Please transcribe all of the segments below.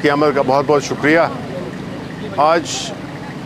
قیامت کا بہت بہت شکریہ۔ آج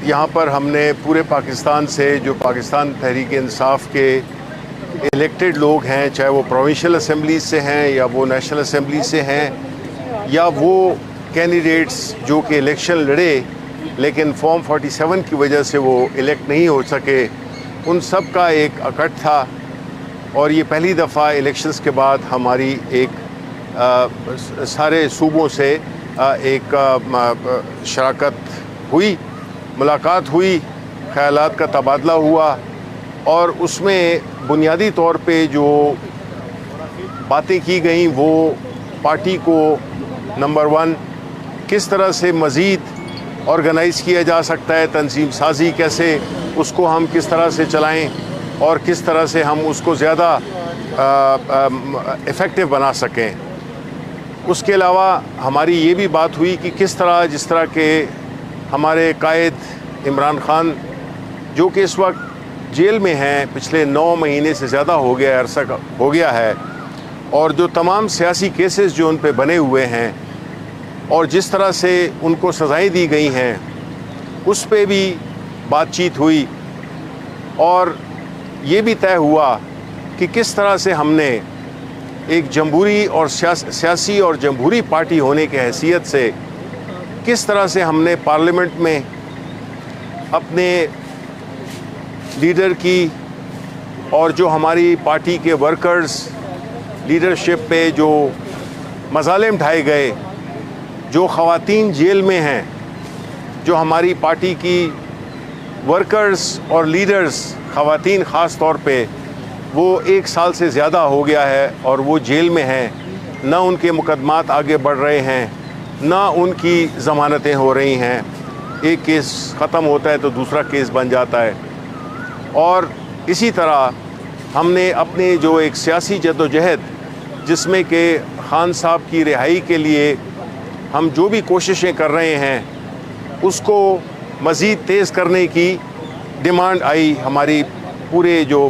یہاں پر ہم نے پورے پاکستان سے جو پاکستان تحریک انصاف کے الیکٹڈ لوگ ہیں، چاہے وہ پروونشل اسمبلیز سے ہیں یا وہ نیشنل اسمبلی سے ہیں یا وہ کینڈیڈیٹس جو کہ الیکشن لڑے لیکن فارم 47 کی وجہ سے وہ الیکٹ نہیں ہو سکے، ان سب کا ایک اکٹھ تھا۔ اور یہ پہلی دفعہ الیکشنز کے بعد ہماری ایک سارے صوبوں سے ایک شراکت ہوئی، ملاقات ہوئی، خیالات کا تبادلہ ہوا، اور اس میں بنیادی طور پہ جو باتیں کی گئیں وہ پارٹی کو نمبر 1 کس طرح سے مزید آرگنائز کیا جا سکتا ہے، تنظیم سازی کیسے، اس کو ہم کس طرح سے چلائیں اور کس طرح سے ہم اس کو زیادہ افیکٹو بنا سکیں۔ اس کے علاوہ ہماری یہ بھی بات ہوئی کہ کس طرح جس طرح کہ ہمارے قائد عمران خان جو کہ اس وقت جیل میں ہیں، پچھلے 9 مہینے سے زیادہ ہو گیا عرصہ ہو گیا ہے، اور جو تمام سیاسی کیسز جو ان پہ بنے ہوئے ہیں اور جس طرح سے ان کو سزائیں دی گئی ہیں، اس پہ بھی بات چیت ہوئی، اور یہ بھی طے ہوا کہ کس طرح سے ہم نے ایک جمہوری اور سیاسی اور جمہوری پارٹی ہونے کی حیثیت سے کس طرح سے ہم نے پارلیمنٹ میں اپنے لیڈر کی اور جو ہماری پارٹی کے ورکرز لیڈرشپ پہ جو مظالم ڈھائے گئے، جو خواتین جیل میں ہیں، جو ہماری پارٹی کی ورکرز اور لیڈرز خواتین خاص طور پہ وہ 1 سال سے زیادہ ہو گیا ہے اور وہ جیل میں ہیں، نہ ان کے مقدمات آگے بڑھ رہے ہیں، نہ ان کی ضمانتیں ہو رہی ہیں، ایک کیس ختم ہوتا ہے تو دوسرا کیس بن جاتا ہے۔ اور اسی طرح ہم نے اپنے جو ایک سیاسی جدوجہد جس میں کہ خان صاحب کی رہائی کے لیے ہم جو بھی کوششیں کر رہے ہیں اس کو مزید تیز کرنے کی ڈیمانڈ آئی ہماری پورے جو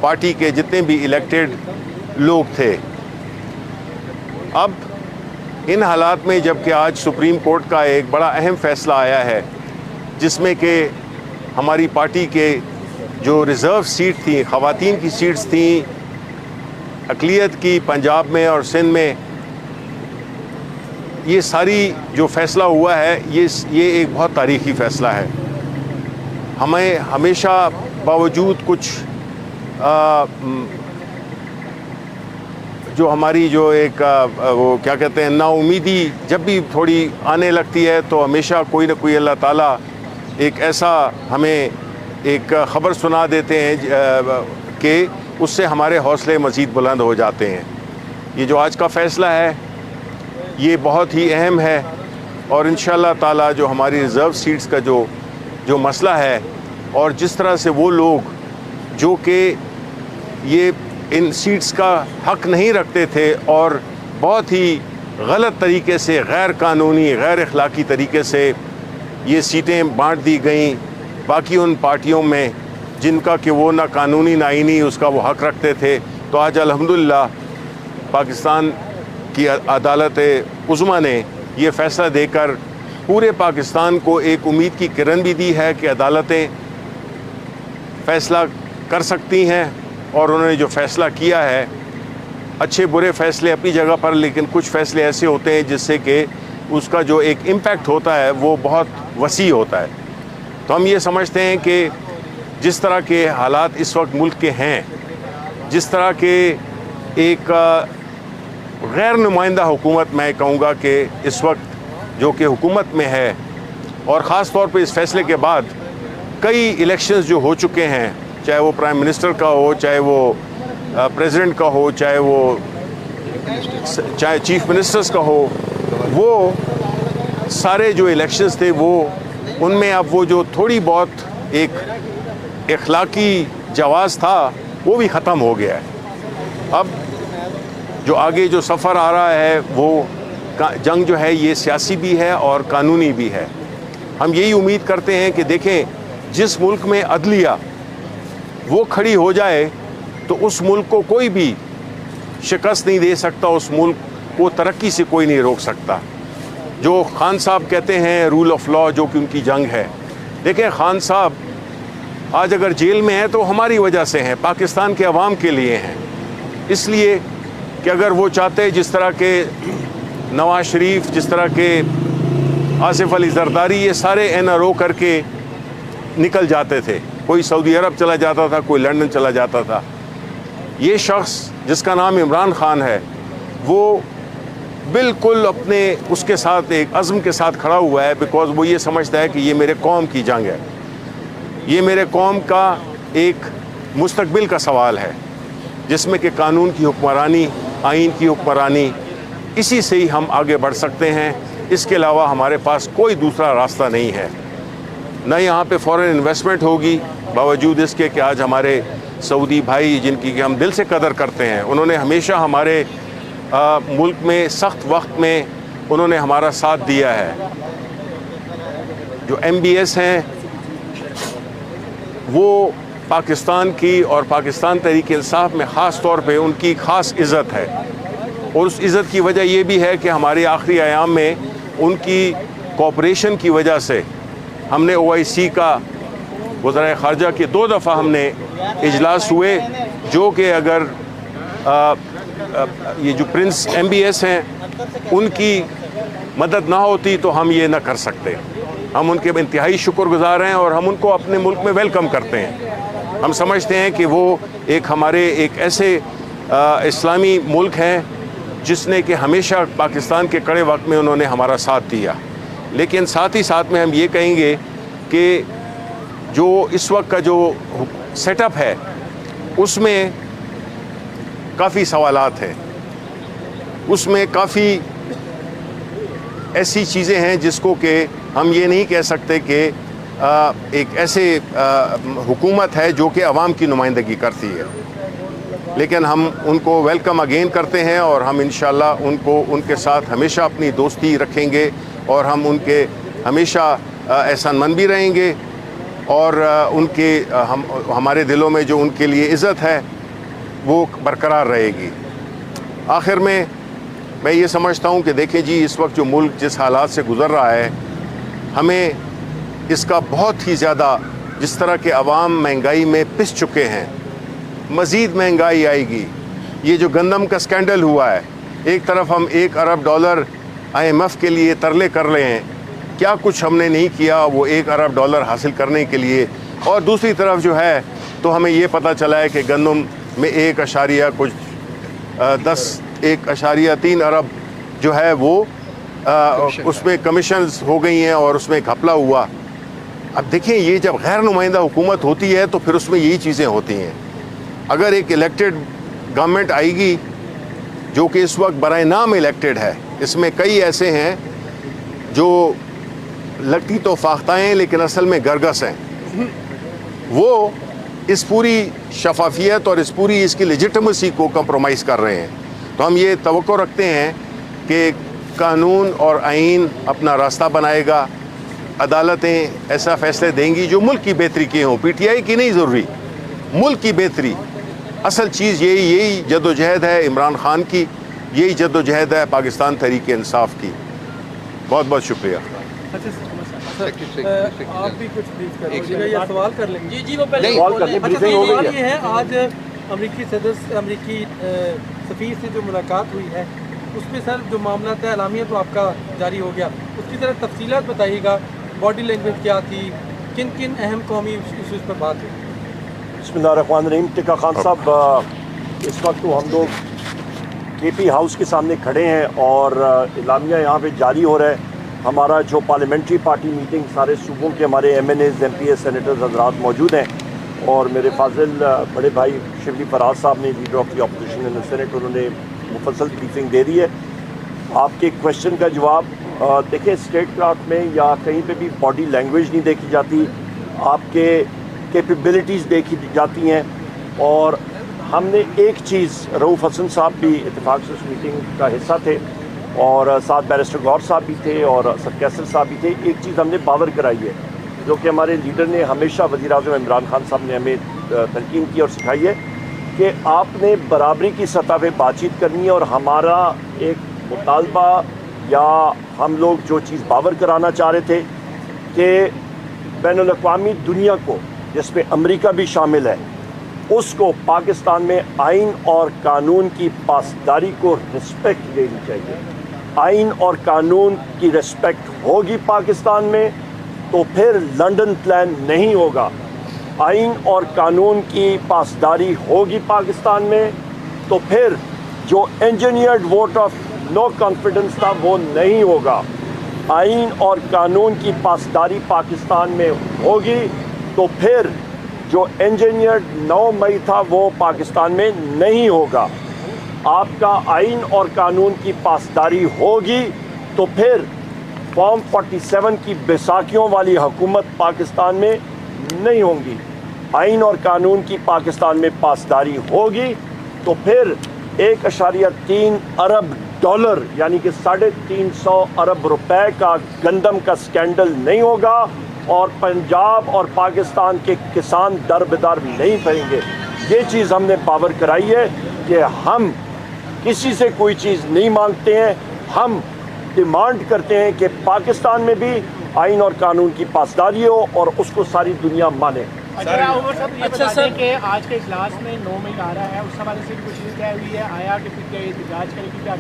پارٹی کے جتنے بھی الیکٹڈ لوگ تھے۔ اب ان حالات میں جب کہ آج سپریم کورٹ کا ایک بڑا اہم فیصلہ آیا ہے جس میں کہ ہماری پارٹی کے جو ریزرو سیٹ تھیں، خواتین کی سیٹس تھیں اقلیت کی پنجاب میں اور سندھ میں، یہ ساری جو فیصلہ ہوا ہے یہ ایک بہت تاریخی فیصلہ ہے۔ ہمیں ہمیشہ باوجود کچھ جو ہماری جو ایک وہ کیا کہتے ہیں نا امیدی جب بھی تھوڑی آنے لگتی ہے تو ہمیشہ کوئی نہ کوئی اللہ تعالیٰ ایک ایسا ہمیں ایک خبر سنا دیتے ہیں کہ اس سے ہمارے حوصلے مزید بلند ہو جاتے ہیں۔ یہ جو آج کا فیصلہ ہے یہ بہت ہی اہم ہے، اور انشاءاللہ تعالیٰ جو ہماری ریزرو سیٹس کا جو مسئلہ ہے اور جس طرح سے وہ لوگ جو کہ یہ ان سیٹس کا حق نہیں رکھتے تھے اور بہت ہی غلط طریقے سے، غیر قانونی، غیر اخلاقی طریقے سے یہ سیٹیں بانٹ دی گئیں باقی ان پارٹیوں میں جن کا کہ وہ نہ قانونی نہ آئینی اس کا وہ حق رکھتے تھے، تو آج الحمدللہ پاکستان کی عدالت عظمیٰ نے یہ فیصلہ دے کر پورے پاکستان کو ایک امید کی کرن بھی دی ہے کہ عدالتیں فیصلہ کر سکتی ہیں، اور انہوں نے جو فیصلہ کیا ہے، اچھے برے فیصلے اپنی جگہ پر، لیکن کچھ فیصلے ایسے ہوتے ہیں جس سے کہ اس کا جو ایک امپیکٹ ہوتا ہے وہ بہت وسیع ہوتا ہے۔ تو ہم یہ سمجھتے ہیں کہ جس طرح کے حالات اس وقت ملک کے ہیں، جس طرح کے ایک غیر نمائندہ حکومت میں کہوں گا کہ اس وقت جو کہ حکومت میں ہے، اور خاص طور پہ اس فیصلے کے بعد کئی الیکشنز جو ہو چکے ہیں، چاہے وہ پرائم منسٹر کا ہو، چاہے وہ پریزیڈنٹ کا ہو، چاہے چیف منسٹرز کا ہو، وہ سارے جو الیکشنز تھے وہ ان میں اب وہ جو تھوڑی بہت ایک اخلاقی جواز تھا وہ بھی ختم ہو گیا ہے۔ اب جو آگے جو سفر آ رہا ہے وہ جنگ جو ہے یہ سیاسی بھی ہے اور قانونی بھی ہے۔ ہم یہی امید کرتے ہیں کہ دیکھیں جس ملک میں عدلیہ وہ کھڑی ہو جائے تو اس ملک کو کوئی بھی شکست نہیں دے سکتا، اس ملک کو ترقی سے کوئی نہیں روک سکتا۔ جو خان صاحب کہتے ہیں رول آف لا جو کہ ان کی جنگ ہے. دیکھیں خان صاحب آج اگر جیل میں ہیں تو ہماری وجہ سے ہیں, پاکستان کے عوام کے لیے ہیں. اس لیے کہ اگر وہ چاہتے جس طرح کے نواز شریف, جس طرح کے آصف علی زرداری, یہ سارے NRO کر کے نکل جاتے تھے, کوئی سعودی عرب چلا جاتا تھا, کوئی لندن چلا جاتا تھا. یہ شخص جس کا نام عمران خان ہے وہ بالکل اپنے اس کے ساتھ ایک عزم کے ساتھ کھڑا ہوا ہے, بیکاز وہ یہ سمجھتا ہے کہ یہ میرے قوم کی جنگ ہے, یہ میرے قوم کا ایک مستقبل کا سوال ہے جس میں کہ قانون کی حکمرانی, آئین کی حکمرانی, اسی سے ہی ہم آگے بڑھ سکتے ہیں. اس کے علاوہ ہمارے پاس کوئی دوسرا راستہ نہیں ہے. نہ یہاں پہ فورن انویسٹمنٹ ہوگی, باوجود اس کے کہ آج ہمارے سعودی بھائی جن کی کہ ہم دل سے قدر کرتے ہیں, انہوں نے ہمیشہ ہمارے ملک میں سخت وقت میں انہوں نے ہمارا ساتھ دیا ہے. جو MBS ہیں وہ پاکستان کی اور پاکستان تحریک انصاف میں خاص طور پہ ان کی خاص عزت ہے, اور اس عزت کی وجہ یہ بھی ہے کہ ہمارے آخری ایام میں ان کی کوآپریشن کی وجہ سے ہم نے OIC کا وزرائے خارجہ کے 2 دفعہ ہم نے اجلاس ہوئے, جو کہ اگر یہ جو پرنس MBS ہیں ان کی مدد نہ ہوتی تو ہم یہ نہ کر سکتے. ہم ان کے انتہائی شکر گزار ہیں اور ہم ان کو اپنے ملک میں ویلکم کرتے ہیں. ہم سمجھتے ہیں کہ وہ ہمارے ایک ایسے اسلامی ملک ہیں جس نے کہ ہمیشہ پاکستان کے کڑے وقت میں انہوں نے ہمارا ساتھ دیا. لیکن ساتھ ہی ساتھ میں ہم یہ کہیں گے کہ جو اس وقت کا جو سیٹ اپ ہے اس میں کافی سوالات ہیں, اس میں کافی ایسی چیزیں ہیں جس کو کہ ہم یہ نہیں کہہ سکتے کہ ایک ایسے حکومت ہے جو کہ عوام کی نمائندگی کرتی ہے. لیکن ہم ان کو ویلکم اگین کرتے ہیں اور ہم انشاءاللہ ان کے ساتھ ہمیشہ اپنی دوستی رکھیں گے اور ہم ان کے ہمیشہ احسان مند بھی رہیں گے, اور ان کے ہمارے دلوں میں جو ان کے لیے عزت ہے وہ برقرار رہے گی. آخر میں یہ سمجھتا ہوں کہ دیکھیں جی, اس وقت جو ملک جس حالات سے گزر رہا ہے, ہمیں اس کا بہت ہی زیادہ, جس طرح کے عوام مہنگائی میں پس چکے ہیں, مزید مہنگائی آئے گی. یہ جو گندم کا سکینڈل ہوا ہے, ایک طرف ہم $1 ارب IMF کے لیے ترلے کر رہے ہیں, کیا کچھ ہم نے نہیں کیا وہ $1 ارب حاصل کرنے کے لیے, اور دوسری طرف جو ہے تو ہمیں یہ پتہ چلا ہے کہ گندم میں 1.3 ارب جو ہے وہ اس میں کمیشنز ہو گئی ہیں اور اس میں گھپلا ہوا. اب دیکھیں یہ جب غیر نمائندہ حکومت ہوتی ہے تو پھر اس میں یہی چیزیں ہوتی ہیں. اگر ایک الیکٹڈ گورنمنٹ آئے گی جو کہ اس وقت برائے نام الیکٹڈ ہے, اس میں کئی ایسے ہیں جو لگتی تو فاختہ ہیں لیکن اصل میں گرگس ہیں, وہ اس پوری شفافیت اور اس کی لیجٹمیسی کو کمپرومائز کر رہے ہیں. تو ہم یہ توقع رکھتے ہیں کہ قانون اور آئین اپنا راستہ بنائے گا, عدالتیں ایسا فیصلے دیں گی جو ملک کی بہتری کے ہوں, PTI کی نہیں ضروری, ملک کی بہتری. اصل چیز یہی جدوجہد ہے عمران خان کی, یہی جدوجہد ہے پاکستان تحریک انصاف کی. بہت بہت شکریہ. آپ بھی کچھ بریف کر یا سوال کر لیں گے؟ جی وہ پہلے سوال یہ ہے, آج امریکی سفیر سے جو ملاقات ہوئی ہے اس میں سر جو معاملات اعلامیہ تو آپ کا جاری ہو گیا, اس کی طرح تفصیلات بتائیے گا, باڈی لینگویج کیا تھی, کن اہم قومی ایشوز پر بات ہوئی؟ بسم اللہ الرحمن الرحیم. ٹکا خان صاحب, اس وقت تو ہم لوگ KP ہاؤس کے سامنے کھڑے ہیں اور اعلامیہ یہاں پہ جاری ہو رہا ہے. ہمارا جو پارلیمنٹری پارٹی میٹنگ, سارے صوبوں کے ہمارے MNAs MPs سینیٹرز حضرات موجود ہیں, اور میرے فاضل بڑے بھائی شبلی فراز صاحب نے leader of the opposition in senate, انہوں نے مفصل بریفنگ دے دی ہے. آپ کے کویشچن کا جواب دیکھیں, اسٹیٹ کرافٹ میں یا کہیں پہ بھی باڈی لینگویج نہیں دیکھی جاتی, آپ کے کیپیبلٹیز دیکھی جاتی ہیں. اور ہم نے ایک چیز, رؤوف حسن صاحب بھی اتفاق سے اس میٹنگ کا حصہ تھے اور ساتھ بیرسٹر غور صاحب بھی تھے اور سر کیسر صاحب بھی تھے, ایک چیز ہم نے باور کرائی ہے جو کہ ہمارے لیڈر نے ہمیشہ, وزیر اعظم عمران خان صاحب نے ہمیں تلقین کی اور سکھائی ہے کہ آپ نے برابری کی سطح پہ بات چیت کرنی ہے, اور ہمارا ایک مطالبہ یا ہم لوگ جو چیز باور کرانا چاہ رہے تھے کہ بین الاقوامی دنیا کو، جس میں امریکہ بھی شامل ہے، اس کو پاکستان میں آئین اور قانون کی پاسداری کو رسپیکٹ دینی چاہیے. آئین اور قانون کی رسپیکٹ ہوگی پاکستان میں تو پھر لنڈن پلان نہیں ہوگا. آئین اور قانون کی پاسداری ہوگی پاکستان میں تو پھر جو engineered vote of no confidence تھا وہ نہیں ہوگا. آئین اور قانون کی پاسداری پاکستان میں ہوگی تو پھر جو انجینئرڈ 9 مئی تھا وہ پاکستان میں نہیں ہوگا. آپ کا آئین اور قانون کی پاسداری ہوگی تو پھر فارم 47 کی بیساکھیوں والی حکومت پاکستان میں نہیں ہوں گی. آئین اور قانون کی پاکستان میں پاسداری ہوگی تو پھر 1.3 ارب ڈالر یعنی کہ 350 ارب روپے کا گندم کا سکینڈل نہیں ہوگا اور پنجاب اور پاکستان کے کسان در بدر نہیں پھریں گے. یہ چیز ہم نے باور کرائی ہے کہ ہم کسی سے کوئی چیز نہیں مانگتے ہیں. ہم ڈیمانڈ کرتے ہیں کہ پاکستان میں بھی آئین اور قانون کی پاسداری ہو اور اس کو ساری دنیا مانے. اچھا سر کہ آج کے اجلاس میں 9 مئی آ رہا ہے، اس حوالے سے کچھ چیز طے ہوئی ہے آیا کہ پھر کیا احتجاج کرے گی؟ کیا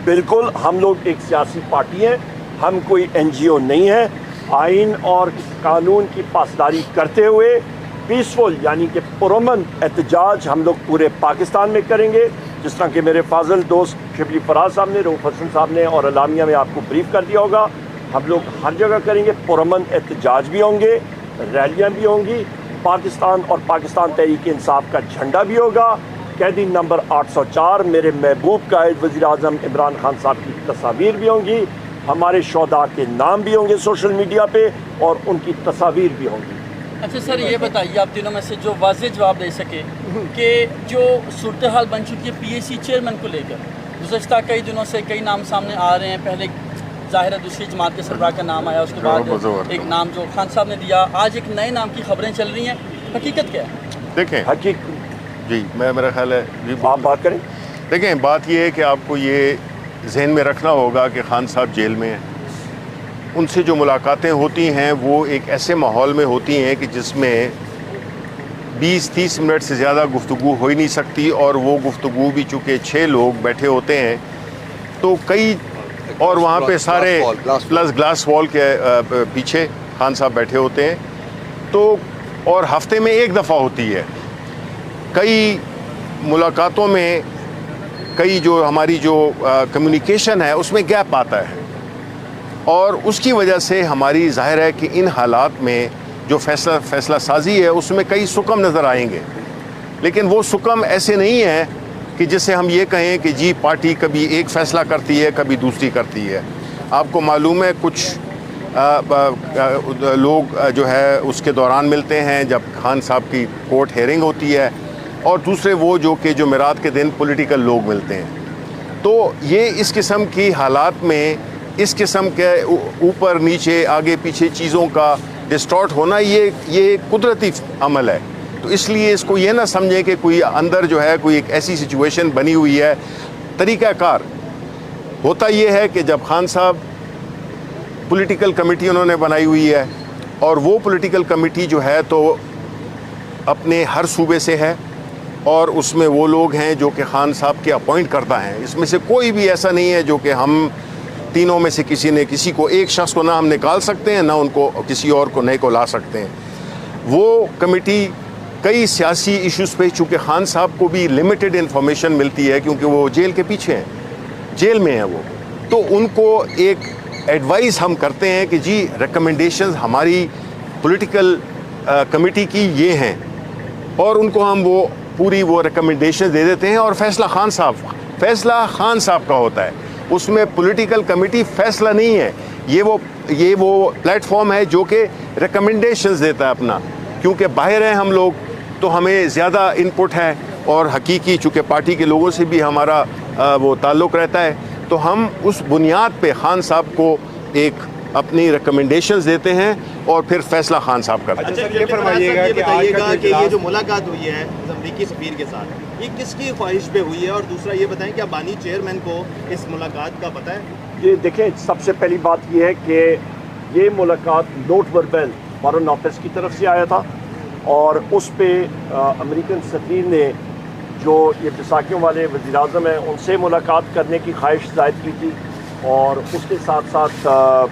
بالکل، ہم لوگ ایک سیاسی پارٹی ہیں، ہم کوئی NGO نہیں ہے. آئین اور قانون کی پاسداری کرتے ہوئے پیسفل یعنی کہ پرامن احتجاج ہم لوگ پورے پاکستان میں کریں گے. جس طرح کہ میرے فاضل دوست شبلی فراز صاحب نے، رؤوف حسن صاحب نے اور اعلامیہ میں آپ کو بریف کر دیا ہوگا. ہم لوگ ہر جگہ کریں گے. پرامن احتجاج بھی ہوں گے، ریلیاں بھی ہوں گی، پاکستان اور پاکستان تحریک انصاف کا جھنڈا بھی ہوگا. قیدی نمبر 804 میرے محبوب قائد وزیر اعظم عمران خان صاحب کی تصاویر بھی ہوں گی. ہمارے شہداء کے نام بھی ہوں گے سوشل میڈیا پہ اور ان کی تصاویر بھی ہوں گی. اچھا سر یہ بتائیے آپ تینوں میں سے جو واضح جواب دے سکے کہ جو صورتحال بن چکی ہے PAC چیئرمین کو لے کر، گزشتہ کئی دنوں سے کئی نام سامنے آ رہے ہیں. پہلے ظاہر ہے دوسری جماعت کے سربراہ کا نام آیا، اس کے بعد ایک نام جو خان صاحب نے دیا، آج ایک نئے نام کی خبریں چل رہی ہیں. حقیقت کیا ہے؟ دیکھیں جی میرا خیال ہے آپ بات کریں. دیکھیں بات یہ ہے کہ آپ کو یہ ذہن میں رکھنا ہوگا کہ خان صاحب جیل میں ہیں. ان سے جو ملاقاتیں ہوتی ہیں وہ ایک ایسے ماحول میں ہوتی ہیں کہ جس میں 20-30 منٹ سے زیادہ گفتگو ہو ہی نہیں سکتی، اور وہ گفتگو بھی چونکہ 6 لوگ بیٹھے ہوتے ہیں تو کئی، اور وہاں پہ سارے پلس گلاس وال کے پیچھے خان صاحب بیٹھے ہوتے ہیں تو، اور ہفتے میں ایک دفعہ ہوتی ہے. کئی ملاقاتوں میں کئی جو ہماری جو کمیونیکیشن ہے اس میں گیپ آتا ہے، اور اس کی وجہ سے ہماری ظاہر ہے کہ ان حالات میں جو فیصلہ سازی ہے اس میں کئی سکم نظر آئیں گے. لیکن وہ سکم ایسے نہیں ہیں کہ جس سے ہم یہ کہیں کہ جی پارٹی کبھی ایک فیصلہ کرتی ہے کبھی دوسری کرتی ہے. آپ کو معلوم ہے کچھ لوگ جو ہے اس کے دوران ملتے ہیں جب خان صاحب کی کورٹ ہیئرنگ ہوتی ہے، اور دوسرے وہ جو کہ جمعرات کے دن پولیٹیکل لوگ ملتے ہیں. تو یہ اس قسم کی حالات میں اس قسم کے اوپر نیچے آگے پیچھے چیزوں کا ڈسٹارٹ ہونا یہ قدرتی عمل ہے. تو اس لیے اس کو یہ نہ سمجھیں کہ کوئی اندر جو ہے کوئی ایک ایسی سچویشن بنی ہوئی ہے. طریقہ کار ہوتا یہ ہے کہ جب خان صاحب پولیٹیکل کمیٹی انہوں نے بنائی ہوئی ہے، اور وہ پولیٹیکل کمیٹی جو ہے تو اپنے ہر صوبے سے ہے، اور اس میں وہ لوگ ہیں جو کہ خان صاحب کے اپوائنٹ کرتا ہیں. اس میں سے کوئی بھی ایسا نہیں ہے جو کہ ہم تینوں میں سے کسی کو ایک شخص کو نہ ہم نکال سکتے ہیں نہ ان کو کسی اور کو نئے کو لا سکتے ہیں. وہ کمیٹی کئی سیاسی ایشوز پہ، چونکہ خان صاحب کو بھی لمیٹڈ انفارمیشن ملتی ہے کیونکہ وہ جیل کے پیچھے ہیں، جیل میں ہیں وہ، تو ان کو ایک ایڈوائز ہم کرتے ہیں کہ جی ریکمنڈیشنز ہماری پولیٹیکل کمیٹی کی یہ ہیں، اور ان کو ہم وہ پوری وہ ریکمنڈیشن دے دیتے ہیں. اور فیصلہ خان صاحب کا ہوتا ہے. اس میں پولیٹیکل کمیٹی فیصلہ نہیں ہے، یہ وہ پلیٹ فارم ہے جو کہ ریکمنڈیشنز دیتا ہے اپنا. کیونکہ باہر ہیں ہم لوگ تو ہمیں زیادہ ان پٹ ہے، اور حقیقی چونکہ پارٹی کے لوگوں سے بھی ہمارا وہ تعلق رہتا ہے، تو ہم اس بنیاد پہ خان صاحب کو ایک اپنی ریکمنڈیشنز دیتے ہیں اور پھر فیصلہ خان صاحب کرتے ہیں. یہ بتائیے گا کہ یہ جو ملاقات ہوئی ہے امریکی سفیر کے ساتھ، یہ کس کی خواہش پہ ہوئی ہے؟ اور دوسرا یہ بتائیں کہ بانی چیئرمین کو اس ملاقات کا پتہ ہے؟ یہ دیکھیں سب سے پہلی بات یہ ہے کہ یہ ملاقات نوٹ وربل فارن آفس کی طرف سے آیا تھا اور اس پہ امریکن سفیر نے جو یہ بیساکھیوں والے وزیر اعظم ہیں ان سے ملاقات کرنے کی خواہش ظاہر کی تھی اور اس کے ساتھ ساتھ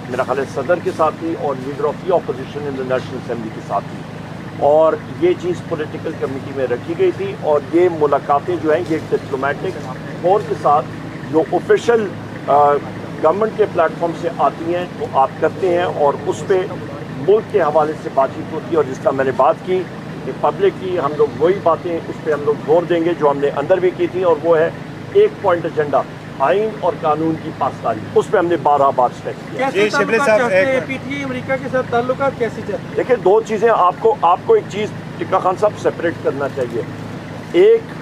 میرا خیال ہے صدر کے ساتھ تھی اور leader of the opposition in the national assembly کے ساتھ تھی اور یہ چیز پولیٹیکل کمیٹی میں رکھی گئی تھی اور یہ ملاقاتیں جو ہیں یہ ڈپلومیٹک فون کے ساتھ جو آفیشیل گورنمنٹ کے پلیٹ فارم سے آتی ہیں تو آپ کرتے ہیں اور اس پہ ملک کے حوالے سے بات چیت ہوتی ہے اور جس کا میں نے بات کی کہ پبلک کی ہم لوگ وہی باتیں اس پہ ہم لوگ زور دیں گے جو ہم نے اندر بھی کی تھی اور وہ ہے ایک پوائنٹ ایجنڈا آئین اور قانون کی پاسداری اس پہ ہم نے 12 بار اسٹیک کیا. کیسے تعلقات چاہتے ہیں پی ٹی آئی امریکہ کے ساتھ تعلقات کیسے چاہتے ہیں؟ دیکھیں دو چیزیں آپ کو ایک چیز ٹکا خان صاحب سپریٹ کرنا چاہیے. ایک